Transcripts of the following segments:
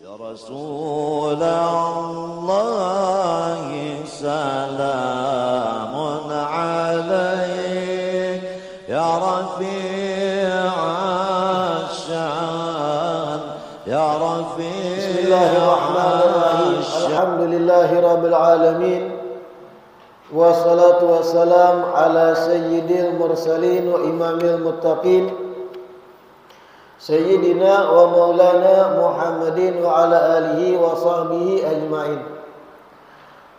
Ya Rasulullah salamun alaik ya rafi'asyan ya rafi'asyan. Bismillahirrahmanirrahim. Alhamdulillahi rabbil alamin. Wassalatu wassalam ala sayyidil mursalin wa imamil muttaqin Sayyidina wa maulana Muhammadin wa ala alihi wa sahbihi ajma'in.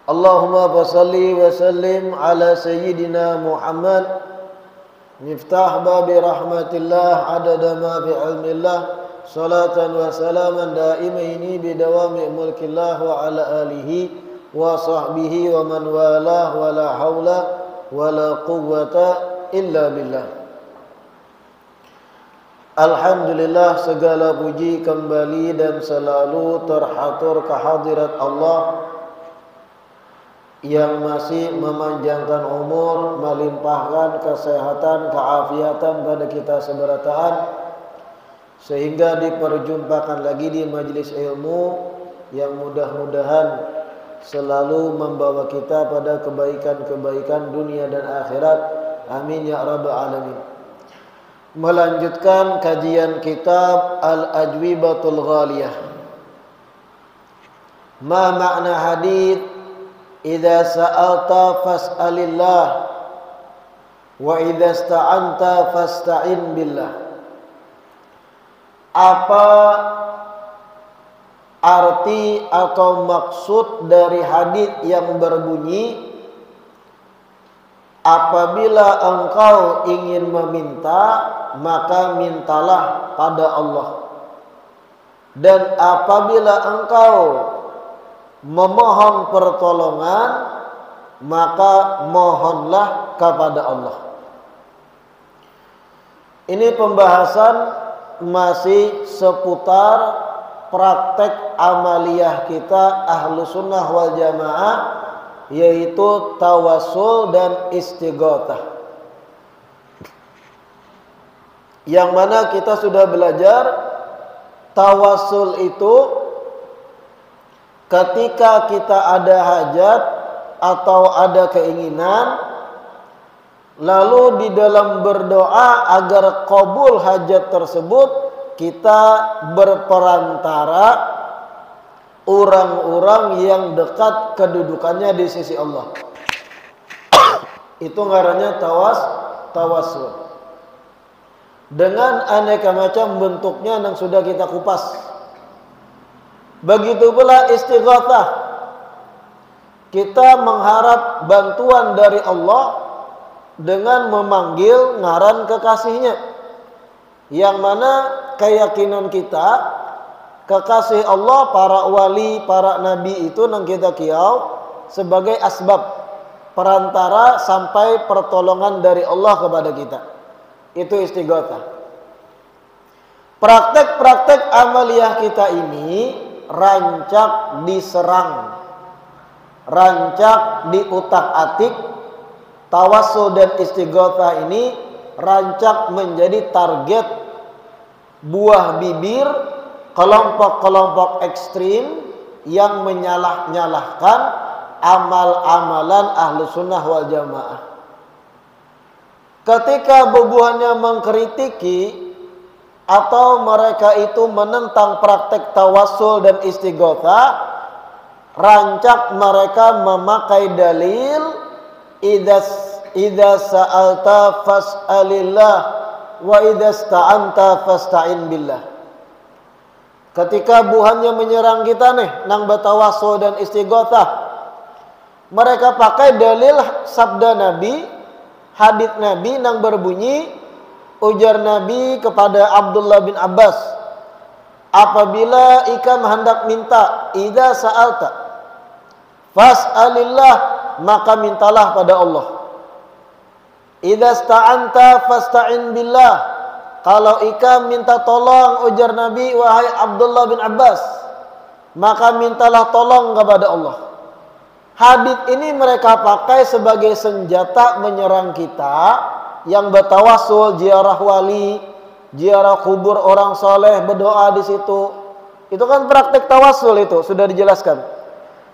Allahumma basalli wa sallim ala Sayyidina Muhammad miftah babi rahmatillah adada ma fi ilmillah salatan wa salaman daimaini bidawami mulkillah wa ala alihi wa sahbihi wa man walah wa la hawla wa la quwwata illa billah. Alhamdulillah, segala puji kembali dan selalu terhatur kehadirat Allah yang masih memanjangkan umur, melimpahkan kesehatan, keafiatan pada kita seberataan, sehingga diperjumpakan lagi di majelis ilmu yang mudah-mudahan selalu membawa kita pada kebaikan-kebaikan dunia dan akhirat. Amin ya rabbal alamin. Melanjutkan kajian kitab Al-Ajwibatul Ghaliyah. Ma makna hadits idza sa'alta fas'alillah wa idza ista'anta fasta'in billah. Apa arti atau maksud dari hadits yang berbunyi apabila engkau ingin meminta, maka mintalah pada Allah. Dan apabila engkau memohon pertolongan, maka mohonlah kepada Allah. Ini pembahasan masih seputar praktek amaliyah kita ahlu sunnah wal jamaah, yaitu tawassul dan istighatsah. Yang mana kita sudah belajar tawassul itu ketika kita ada hajat atau ada keinginan, lalu di dalam berdoa agar qabul hajat tersebut, kita berperantara orang-orang yang dekat kedudukannya di sisi Allah. Itu ngarannya tawassul. Dengan aneka macam bentuknya yang sudah kita kupas. Begitu pula istighatsah. Kita mengharap bantuan dari Allah dengan memanggil ngaran kekasihnya. Yang mana keyakinan kita, kekasih Allah, para wali, para nabi itu nang kita kiau sebagai asbab perantara sampai pertolongan dari Allah kepada kita. Itu istighatsah. Praktek-praktek amaliyah kita ini rancak diserang, rancak diutak-atik. Tawassul dan istighatsah ini rancak menjadi target buah bibir kelompok-kelompok ekstrim yang menyalah-nyalahkan amal-amalan ahlu sunnah wal jamaah. Ketika bubuhannya mengkritiki atau mereka itu menentang praktek tawassul dan istighatsah, rancak mereka memakai dalil idza sa'alta fas'alillah wa idza ista'anta fasta'in billah. Ketika buhannya menyerang kita nih nang bertawassul dan istighatsah, mereka pakai dalil sabda Nabi, hadits Nabi nang berbunyi, ujar Nabi kepada Abdullah bin Abbas, apabila ikam hendak minta, idza sa'alta fas'alillah, maka mintalah pada Allah. Idza sta'anta fasta'in billah, kalau ikam minta tolong, ujar Nabi, wahai Abdullah bin Abbas, maka mintalah tolong kepada Allah. Hadits ini mereka pakai sebagai senjata menyerang kita yang bertawassul, ziarah wali, ziarah kubur orang soleh, berdoa di situ. Itu kan praktek tawasul, itu sudah dijelaskan.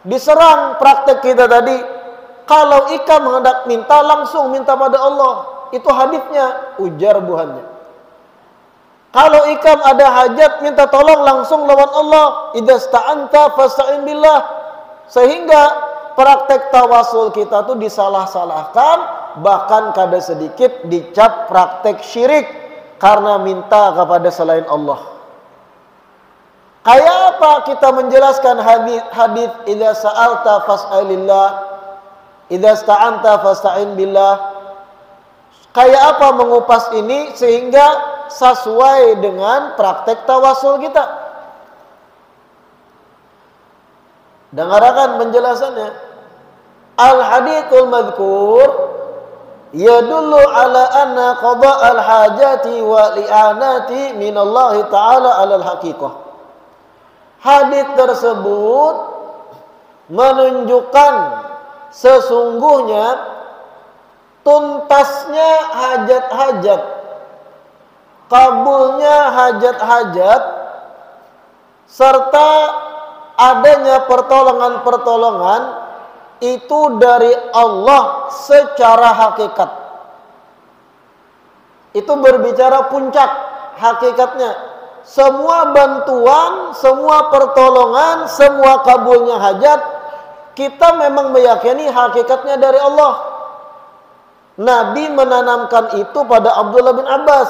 Diserang praktek kita tadi. Kalau Ikam hendak minta, langsung minta pada Allah. Itu haditsnya, ujar buhannya. Kalau Ikam ada hajat, minta tolong langsung lawan Allah. Idza sta'anta fasta'in billah. Sehingga praktek tawasul kita tuh disalah-salahkan, bahkan kadang sedikit dicap praktek syirik karena minta kepada selain Allah. Kayak apa kita menjelaskan hadis idza sa'alta fas'alillah, idza sta'anta fasta'in billah? Kayak apa mengupas ini sehingga sesuai dengan praktek tawasul kita? Dengarkan penjelasannya. Al-hadithul madhkur yadullu ala anna qada al-hajati wa li'anati minallahi ta'ala ala al-haqiqah. Hadits tersebut menunjukkan sesungguhnya tuntasnya hajat-hajat, kabulnya hajat-hajat, serta adanya pertolongan-pertolongan itu dari Allah secara hakikat. Itu berbicara puncak hakikatnya. Semua bantuan, semua pertolongan, semua kabulnya hajat, kita memang meyakini hakikatnya dari Allah. Nabi menanamkan itu pada Abdullah bin Abbas.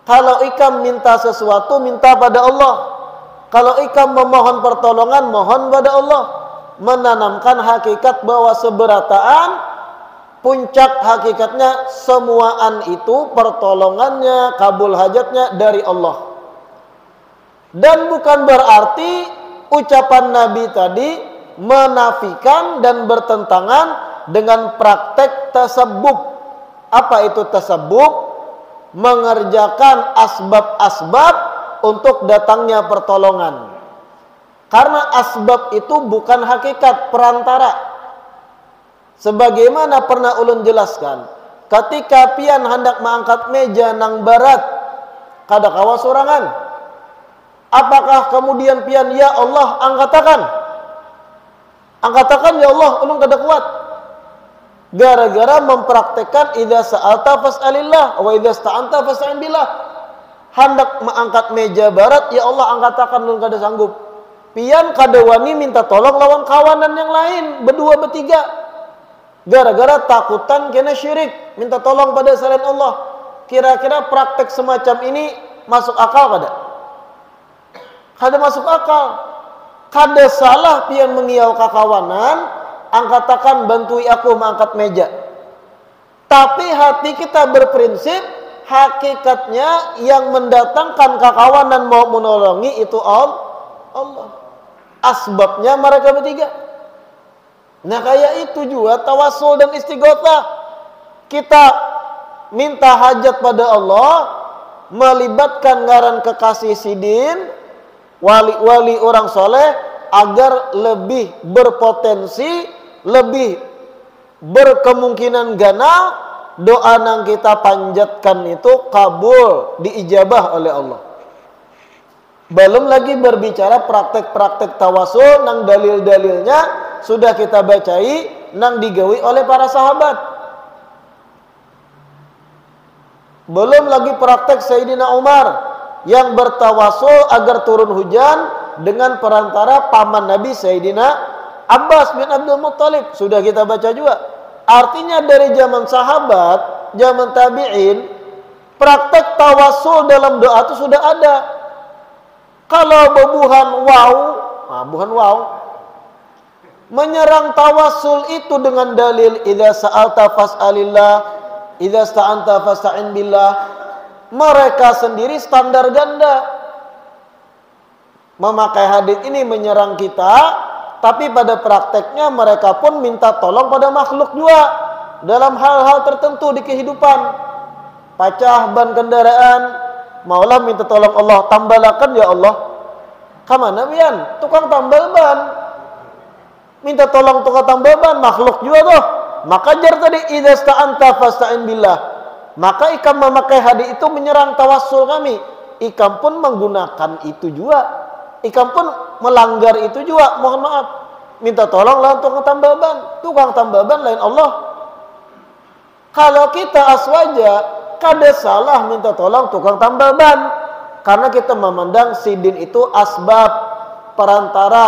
Kalau Ikam minta sesuatu, minta pada Allah. Kalau Ikam memohon pertolongan, mohon pada Allah. Menanamkan hakikat bahwa seberataan, puncak hakikatnya semuaan itu pertolongannya, kabul hajatnya dari Allah. Dan bukan berarti ucapan Nabi tadi menafikan dan bertentangan dengan praktek tasabbub. Apa itu tasabbub? Mengerjakan asbab-asbab untuk datangnya pertolongan. Karena asbab itu bukan hakikat, perantara. Sebagaimana pernah ulun jelaskan, ketika pian hendak mengangkat meja nang barat, kada kawa sorangan. Apakah kemudian pian, ya Allah angkatakan? Angkatakan ya Allah, ulun kada kuat. Gara-gara mempraktekkan idza sa'alta fas'alillah wa idza sta'anta fasta'in billah. Hendak mengangkat meja barat, ya Allah angkatakan, ulun kada sanggup. Pian kada wani minta tolong lawan kawanan yang lain, berdua bertiga. Gara-gara takutan kena syirik, minta tolong pada selain Allah. Kira-kira praktek semacam ini masuk akal kada? Kada masuk akal. Kada salah pian mengiau kakawanan, angkatakan bantui aku mengangkat meja. Tapi hati kita berprinsip, hakikatnya yang mendatangkan kakawanan mau menolongi itu Allah. Asbabnya mereka bertiga. Nah kayak itu juga tawasul dan istighotsah. Kita minta hajat pada Allah, melibatkan ngaran kekasih sidin, wali-wali orang soleh, agar lebih berpotensi, lebih berkemungkinan gana doa yang kita panjatkan itu kabul, diijabah oleh Allah. Belum lagi berbicara praktek-praktek tawasul nang dalil-dalilnya sudah kita bacai nang digawi oleh para sahabat. Belum lagi praktek Sayyidina Umar yang bertawasul agar turun hujan dengan perantara paman Nabi Sayyidina Abbas bin Abdul Muttalib. Sudah kita baca juga. Artinya dari zaman sahabat, zaman tabi'in, praktek tawasul dalam doa itu sudah ada. Kalau buhan wow, menyerang tawasul itu dengan dalil idza sa'alta fas'alillah, idza sta'anta fasta'in billah, mereka sendiri standar ganda. Memakai hadis ini menyerang kita, tapi pada prakteknya mereka pun minta tolong pada makhluk juga dalam hal-hal tertentu di kehidupan. Pecah ban kendaraan, maulah minta tolong Allah, tambalakan ya Allah. Kamana bian? Tukang tambal ban. Minta tolong tukang tambal ban, makhluk juga tuh. Maka jar tadi idza sta'anta fasta'in billah. Maka Ikam memakai hadis itu menyerang tawassul kami. Ikam pun menggunakan itu juga. Ikam pun melanggar itu juga, mohon maaf. Minta tolong lawan tukang tambal ban. Tukang tambal ban lain Allah. Kalau kita aswaja, kada salah minta tolong tukang tambal ban. Karena kita memandang sidin itu asbab, perantara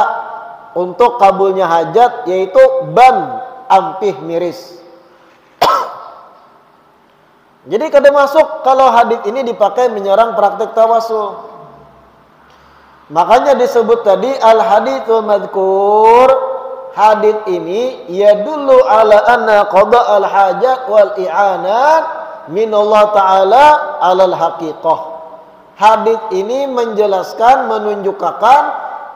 untuk kabulnya hajat, yaitu ban, ampih miris. Jadi kada masuk kalau hadis ini dipakai menyerang praktik tawasul. Makanya disebut tadi al-haditsul madhkur. Hadis ini yadullu ala anna qada al-hajat wal i'anat min Allah taala alal haqiqah. Hadis ini menjelaskan, menunjukkan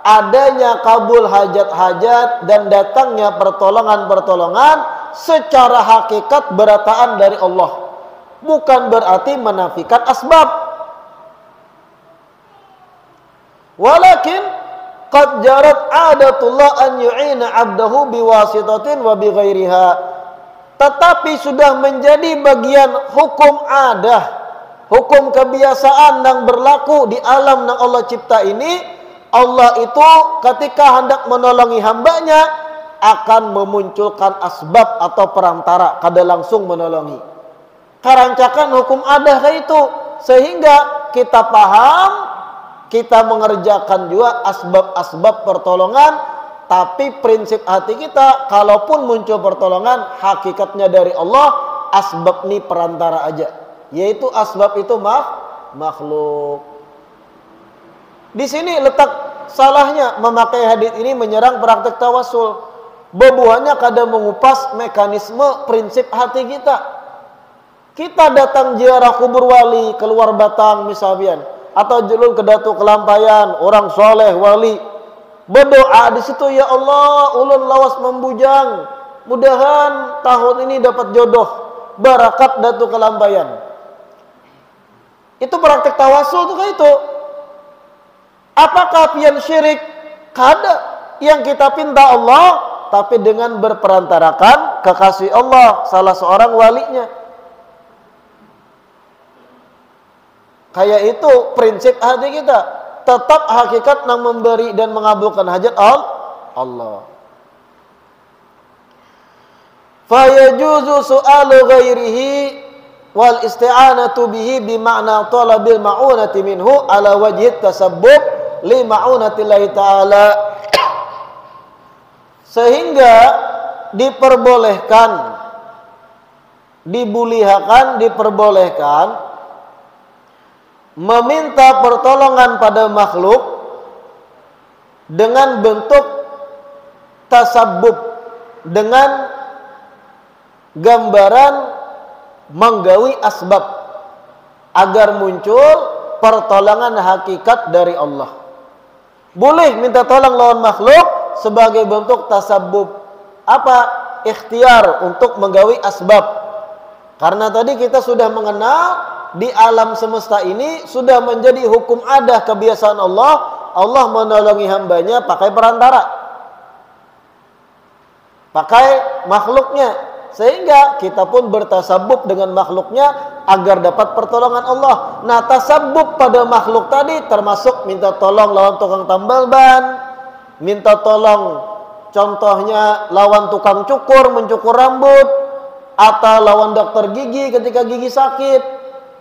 adanya kabul hajat-hajat dan datangnya pertolongan-pertolongan secara hakikat berataan dari Allah. Bukan berarti menafikan asbab. Walakin qad jarat adatullah an yu'ina 'abdahu biwasitatin wa bighairiha. Tetapi sudah menjadi bagian hukum adah, hukum kebiasaan yang berlaku di alam yang Allah cipta ini. Allah itu ketika hendak menolongi hambanya akan memunculkan asbab atau perantara, kada langsung menolongi. Karancakan hukum adah itu sehingga kita paham, kita mengerjakan juga asbab-asbab pertolongan, tapi prinsip hati kita, kalaupun muncul pertolongan, hakikatnya dari Allah, asbab ini perantara aja. Yaitu asbab itu makhluk. Di sini letak salahnya memakai hadis ini menyerang praktek tawasul. Bebuahnya kada mengupas mekanisme prinsip hati kita. Kita datang ziarah kubur wali, keluar Batang misalnya, atau julun ke Datu Kelampayan, orang soleh wali, berdoa di situ, ya Allah, ulun lawas membujang, mudahan tahun ini dapat jodoh, barakat Datu Kelampayan. Itu praktek tawasul tuh kayak itu. Apakah pian syirik? Kada. Yang kita pinta Allah, tapi dengan berperantarakan kekasih Allah, salah seorang walinya. Kayak itu prinsip hati kita. Tetap hakikat yang memberi dan mengabulkan hajat Allah. Fayajuzu su'alu ghairihi wal isti'anatu bihi bima'na talabil ma'unati minhu ala wajhi tasabbub li ma'unatillahi ta'ala. Sehingga diperbolehkan, diperbolehkan meminta pertolongan pada makhluk dengan bentuk tasabbub, dengan gambaran menggawi asbab agar muncul pertolongan hakikat dari Allah. Boleh minta tolong lawan makhluk sebagai bentuk tasabbub. Apa? Ikhtiar untuk menggawi asbab. Karena tadi kita sudah mengenal di alam semesta ini sudah menjadi hukum adah kebiasaan Allah. Allah menolongi hambanya pakai perantara, pakai makhluknya, sehingga kita pun bertasabbub dengan makhluknya agar dapat pertolongan Allah. Nah, tasabbub pada makhluk tadi termasuk minta tolong lawan tukang tambal ban, minta tolong contohnya lawan tukang cukur mencukur rambut, atau lawan dokter gigi ketika gigi sakit.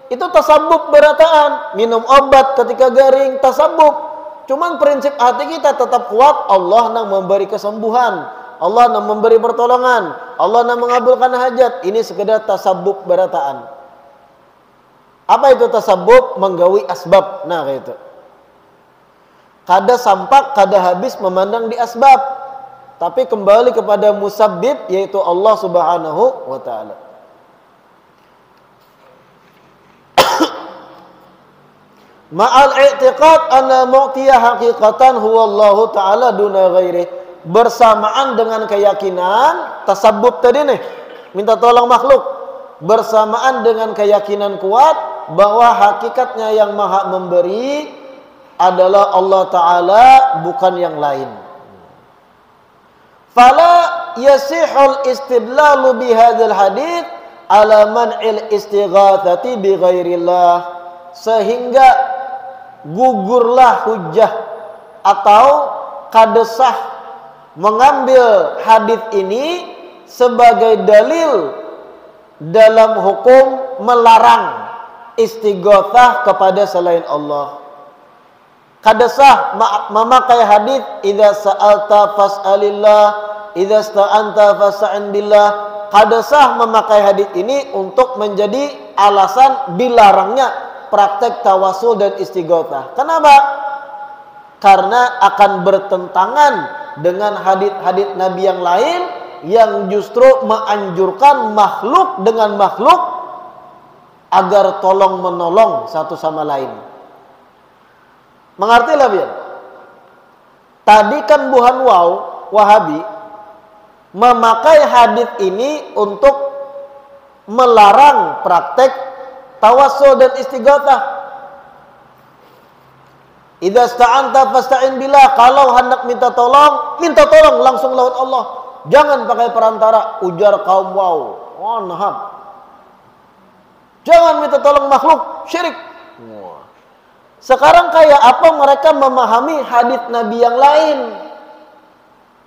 Itu tasabbub berataan. Minum obat ketika garing, tasabbub. Cuman prinsip hati kita tetap kuat. Allah yang memberi kesembuhan, Allah yang memberi pertolongan, Allah yang mengabulkan hajat. Ini sekedar tasabbub berataan. Apa itu tasabbub? Menggawi asbab. Nah, kayak itu. Kada sampak, kada habis memandang di asbab, tapi kembali kepada musabbib, yaitu Allah Subhanahu wa ta'ala. Ma'al i'tiqad anna mu'tiya haqiqatan huwa Allah ta'ala duna ghairi. Bersamaan dengan keyakinan tasabbub tadi nih, minta tolong makhluk, bersamaan dengan keyakinan kuat bahwa hakikatnya yang maha memberi adalah Allah Ta'ala, bukan yang lain. Fala yasihul istidlalu bihadzal hadits ala man'il istighatsati bi ghairillah. Sehingga gugurlah hujjah atau kadesah mengambil hadis ini sebagai dalil dalam hukum melarang istighatsah kepada selain Allah. Kadesah memakai hadis idza sa'alta fas'alillah, idza sta'anta fasta'in billah. Kadesah memakai hadis ini untuk menjadi alasan dilarangnya praktek tawasul dan istighatsah. Kenapa? Karena akan bertentangan dengan hadis-hadis Nabi yang lain yang justru menganjurkan makhluk dengan makhluk agar tolong menolong satu sama lain. Mengerti lah biar. Tadi kan Buhan Wahabi memakai hadis ini untuk melarang praktek tawassul dan istighatsah. Idza sta'anta fasta'in billah, kalau hendak minta tolong langsung lawan Allah. Jangan pakai perantara, ujar kaum Oh, nahab. Jangan minta tolong makhluk, syirik. Sekarang kayak apa mereka memahami hadis Nabi yang lain?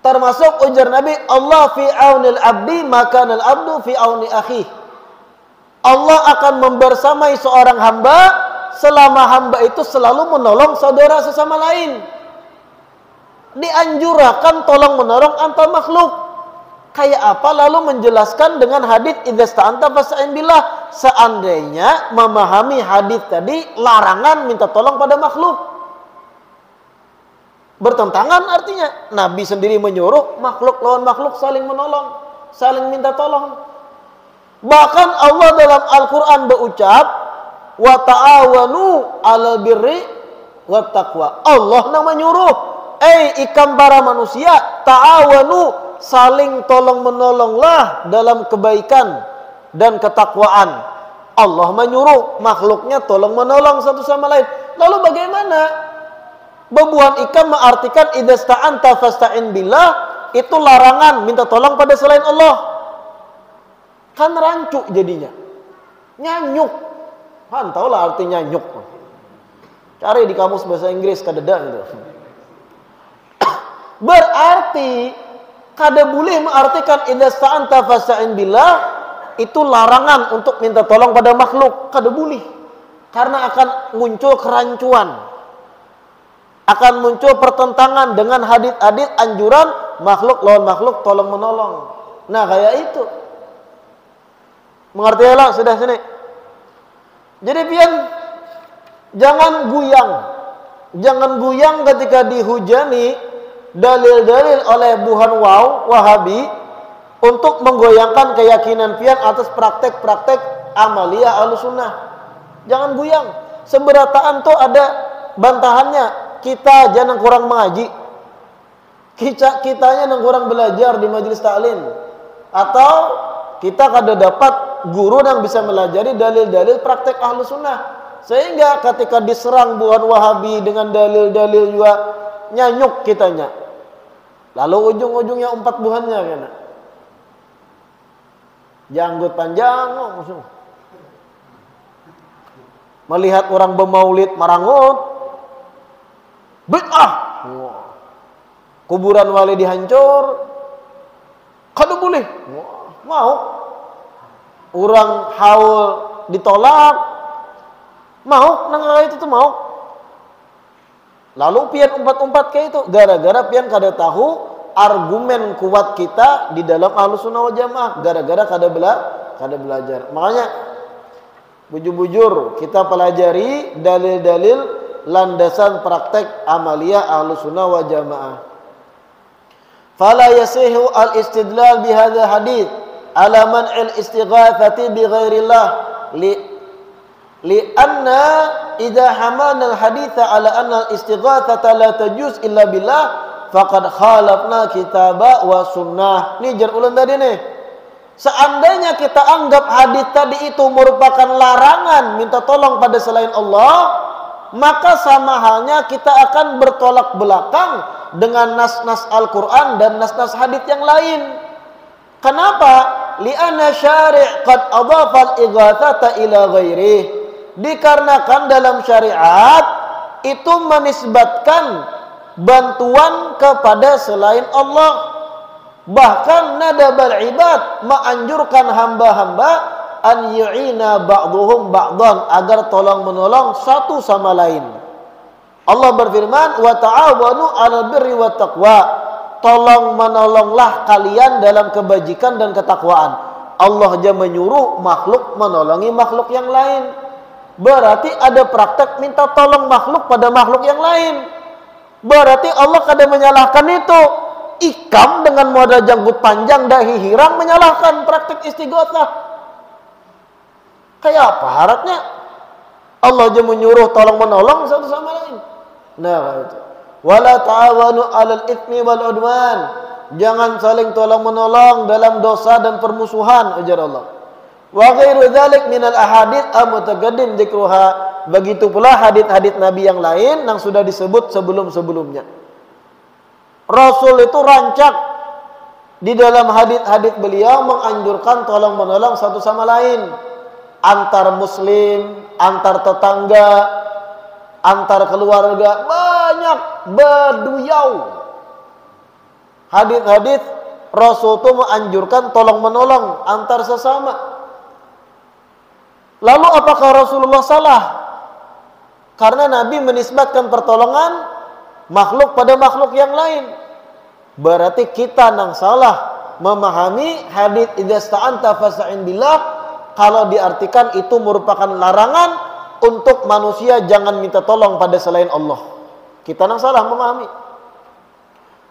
Termasuk ujar Nabi, Allah fi aunil abdi maka al abdu fi auni akhi. Allah akan membersamai seorang hamba selama hamba itu selalu menolong saudara sesama lain. Dianjurkan tolong menolong antar makhluk. Kayak apa lalu menjelaskan dengan hadis idza sta'anta fasta'in billah, seandainya memahami hadis tadi larangan minta tolong pada makhluk. Bertentangan artinya. Nabi sendiri menyuruh makhluk lawan makhluk saling menolong, saling minta tolong. Bahkan Allah dalam Al-Qur'an berucap wa ta'awanu 'alal birri wat taqwa. Allah yang menyuruh, ikam para manusia, ta'awanu, saling tolong menolonglah dalam kebaikan dan ketakwaan. Allah menyuruh makhluknya tolong menolong satu sama lain. Lalu bagaimana? Bebuhan ikam mengartikan idza sta'anta fasta'in billah, itu larangan minta tolong pada selain Allah. Kan rancu jadinya. Nyanyuk. Han tahulah arti nyanyuk. Cari di kamus bahasa Inggris kadeda gitu. Berarti kada boleh mengartikan idza sta'anta fasta'in billah itu larangan untuk minta tolong pada makhluk. Kada boleh. Karena akan muncul kerancuan. Akan muncul pertentangan dengan hadis-hadis anjuran makhluk lawan makhluk tolong menolong. Nah, kayak itu. Mengerti lah sudah sini. Jadi pian jangan guyang. Jangan guyang ketika dihujani dalil-dalil oleh Buhan Wahabi untuk menggoyangkan keyakinan pian atas praktek-praktek amaliyah Ahlussunnah. Jangan guyang. Seberataan tuh ada bantahannya. Kita jangan kurang mengaji. Kitanya yang kurang belajar di majelis taklim. Atau kita kada dapat guru yang bisa melajari dalil-dalil praktek Ahlussunnah. Sehingga ketika diserang Buhan Wahabi dengan dalil-dalil juga nyanyuk kitanya. Lalu ujung-ujungnya 4 buhannya kena. Janggut panjang langsung. Melihat orang bermaulid marangut. Bid'ah. Kuburan wali dihancur. Kada boleh. Mau. Orang haul ditolak. Mau, nang itu tuh mau. Lalu pian umpat-umpat kayak itu gara-gara pian kada tahu argumen kuat kita di dalam Ahlussunnah wal Jamaah, gara-gara kada belajar. Makanya bujur-bujur kita pelajari dalil-dalil landasan praktek amaliyah Ahlussunnah wal Jamaah. Fala yasihu al-istidlal bi hadzal hadits ala man'il istighatsati bi ghairillah li'anna idza hamalna al-haditsa ala anna al-istighatsata la tajuz illa billah faqad khalafna kitaba wa sunnah. Ini jar ulang tadi nih. Seandainya kita anggap hadis tadi itu merupakan larangan minta tolong pada selain Allah, maka sama halnya kita akan bertolak belakang dengan nas-nas Al-Qur'an dan nas-nas hadis yang lain. Kenapa? Li'anna syari' qad adhafa al-ighatsata ila ghairihi. Dikarenakan dalam syariat itu menisbatkan bantuan kepada selain Allah. Bahkan nadabal ibad, menganjurkan hamba-hamba an yu'ina ba'duhum ba'dan, agar tolong menolong satu sama lain. Allah berfirman, wa ta'awanu 'alal birri wat taqwa, tolong menolonglah kalian dalam kebajikan dan ketakwaan. Allah aja menyuruh makhluk menolongi makhluk yang lain. Berarti ada praktek minta tolong makhluk pada makhluk yang lain. Berarti Allah kadang menyalahkan itu. Ikam dengan modal janggut panjang dahi hirang menyalahkan praktek istighotsah. Kayak apa harapnya? Allah aja menyuruh tolong menolong satu sama lain. Nah, itu. Wala ta'awanu 'alal itsmi wal 'udwan. Jangan saling tolong menolong dalam dosa dan permusuhan, ujar Allah. Wa ghairu dzalik minal ahadits amutaqaddim dzikruha. Begitu pula hadits-hadits Nabi yang lain yang sudah disebut sebelum-sebelumnya. Rasul itu rancak di dalam hadits-hadits beliau menganjurkan tolong menolong satu sama lain, antar muslim, antar tetangga, antar keluarga, banyak berduyau. Hadits-hadits Rasul itu menganjurkan tolong menolong antar sesama. Lalu apakah Rasulullah salah? Karena Nabi menisbatkan pertolongan makhluk pada makhluk yang lain. Berarti kita nang salah memahami hadits idza sta'anta fasta'in billah, kalau diartikan itu merupakan larangan untuk manusia jangan minta tolong pada selain Allah. Kita nang salah memahami.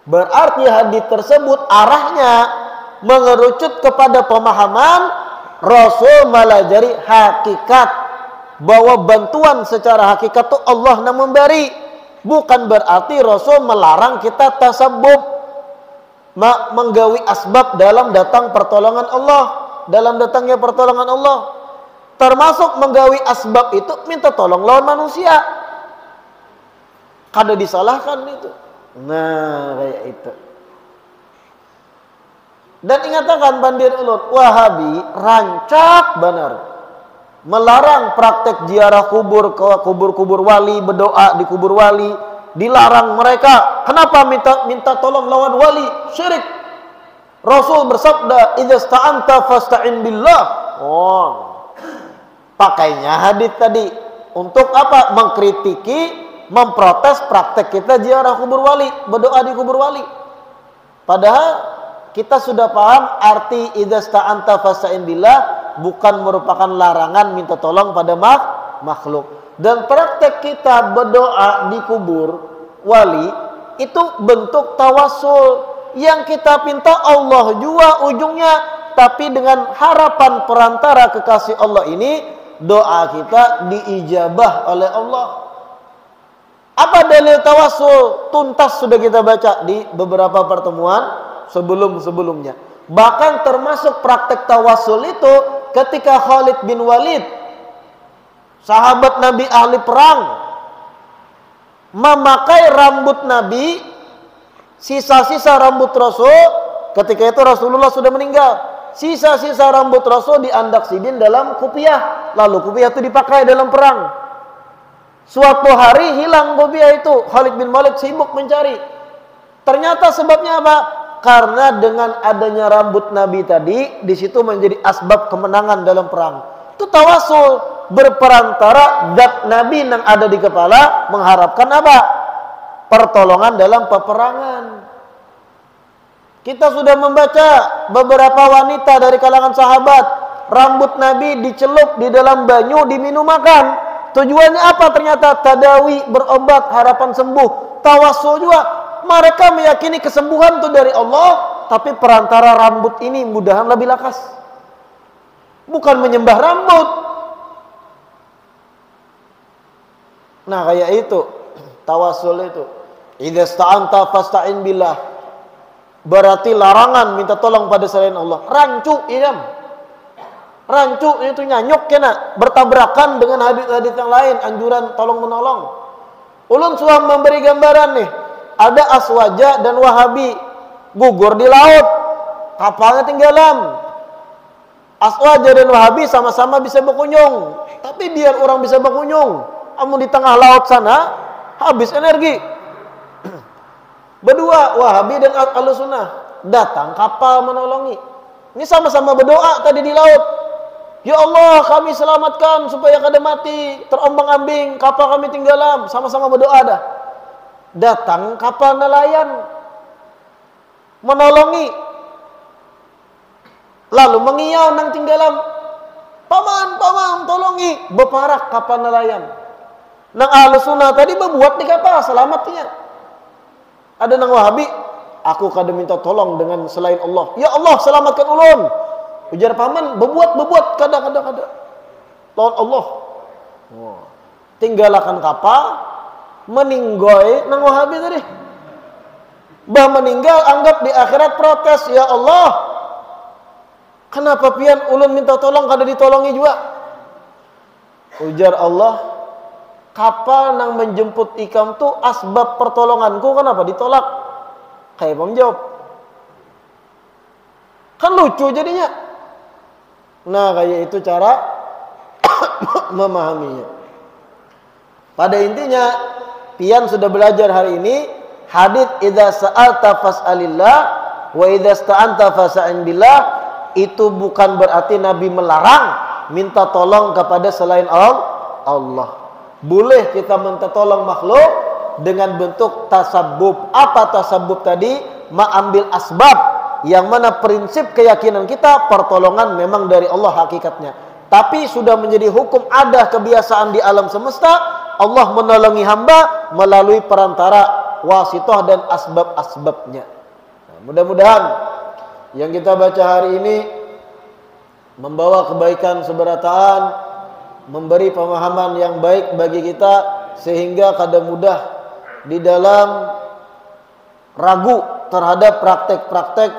Berarti hadits tersebut arahnya mengerucut kepada pemahaman Rasul melajari hakikat, bahwa bantuan secara hakikat itu Allah yang memberi. Bukan berarti Rasul melarang kita tasabbub, menggawi asbab dalam datang pertolongan Allah, dalam datangnya pertolongan Allah. Termasuk menggawi asbab itu minta tolong lawan manusia. Kada disalahkan itu. Nah, kayak itu. Dan ingatakan bandir ulun, Wahabi rancak benar melarang praktek ziarah kubur ke kubur-kubur wali, berdoa di kubur wali, dilarang mereka. Kenapa minta tolong lawan wali? Syirik. Rasul bersabda, "Idza sta'anta fasta'in billah." Oh. Pakainya hadis tadi untuk apa? Mengkritiki, memprotes praktek kita ziarah kubur wali, berdoa di kubur wali. Padahal kita sudah paham arti idza sta'anta fasta'in billah bukan merupakan larangan minta tolong pada makhluk. Dan praktek kita berdoa di kubur wali itu bentuk tawassul. Yang kita pinta Allah juga ujungnya, tapi dengan harapan perantara kekasih Allah ini, doa kita diijabah oleh Allah. Apa dalil tawassul? Tuntas sudah kita baca di beberapa pertemuan sebelum-sebelumnya. Bahkan termasuk praktek tawassul itu ketika Khalid bin Walid, sahabat Nabi ahli perang, memakai rambut Nabi, sisa-sisa rambut Rasul. Ketika itu Rasulullah sudah meninggal. Sisa-sisa rambut Rasul diandak sidin dalam kupiah. Lalu kupiah itu dipakai dalam perang. Suatu hari hilang kupiah itu. Khalid bin Walid sibuk mencari. Ternyata sebabnya apa? Karena dengan adanya rambut Nabi tadi, di situ menjadi asbab kemenangan dalam perang. Itu tawassul, berperantara zat Nabi yang ada di kepala mengharapkan apa? Pertolongan dalam peperangan. Kita sudah membaca beberapa wanita dari kalangan sahabat, rambut Nabi dicelup di dalam banyu, diminum makan. Tujuannya apa? Ternyata tadawi, berobat, harapan sembuh. Tawassul juga. Mereka meyakini kesembuhan itu dari Allah, tapi perantara rambut ini mudahan lebih lakas. Bukan menyembah rambut. Nah, kayak itu tawassul itu. Idza sta'anta fasta'in billah. Berarti larangan minta tolong pada selain Allah. Rancu idam. Rancu itu nyanyuk kena, bertabrakan dengan hadis-hadis yang lain anjuran tolong menolong. Ulun sudah memberi gambaran nih. Ada Aswaja dan Wahabi gugur di laut, kapalnya tenggelam. Aswaja dan Wahabi sama-sama bisa berkunjung, tapi biar orang bisa berkunjung, namun di tengah laut sana habis energi. Kedua, Wahabi dan Ahlussunnah, datang kapal menolongi. Ini sama-sama berdoa tadi di laut. Ya Allah, kami selamatkan supaya kada mati, terombang-ambing, kapal kami tinggalam, sama-sama berdoa dah. Datang kapal nelayan menolongi. Lalu mengiyau nang tinggalam, paman, tolongi, beparak kapal nelayan. Nang Ahlussunnah tadi berbuat di kapal, selamatnya. Ada nang Wahabi, aku kada minta tolong dengan selain Allah. Ya Allah, selamatkan ulun. Ujar paman, berbuat, kada. Lawan Allah. Tinggalkan kapal, meninggoy nang Wahabi tadi. Bah meninggal, anggap di akhirat protes, ya Allah, kenapa pian ulun minta tolong kada ditolongi juga? Ujar Allah, kapal nang menjemput ikam tu asbab pertolonganku, kenapa ditolak? Kayak menjawab. Kan lucu jadinya. Nah, kayak itu cara memahaminya. Pada intinya, pian sudah belajar hari ini hadits idza sa'alta fas'alillah wa idza sta'anta fas'in billah. Itu bukan berarti Nabi melarang minta tolong kepada selain Allah. Boleh kita minta tolong makhluk dengan bentuk tasabbub. Apa tasabbub tadi? Mengambil asbab, yang mana prinsip keyakinan kita pertolongan memang dari Allah hakikatnya. Tapi sudah menjadi hukum, ada kebiasaan di alam semesta, Allah menolongi hamba melalui perantara wasithah dan asbab-asbabnya. Nah, mudah-mudahan yang kita baca hari ini membawa kebaikan seberataan, memberi pemahaman yang baik bagi kita, sehingga kada mudah di dalam ragu terhadap praktek-praktek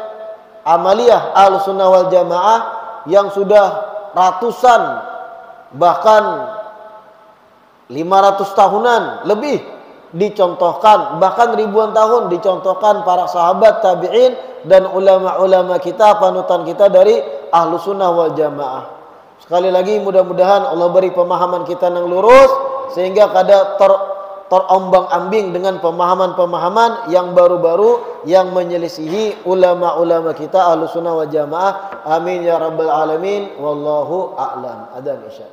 amaliyah Ahlussunnah wal Jamaah yang sudah ratusan, bahkan 500 tahunan lebih dicontohkan, bahkan ribuan tahun dicontohkan para sahabat, tabi'in, dan ulama-ulama kita, panutan kita dari Ahlussunnah wal Jamaah. Sekali lagi, mudah-mudahan Allah beri pemahaman kita yang lurus, sehingga kada terombang-ambing dengan pemahaman-pemahaman yang baru-baru yang menyelisihi ulama-ulama kita Ahlussunnah wal Jamaah. Amin ya rabbal alamin. Wallahu a'lam. Adzan isya.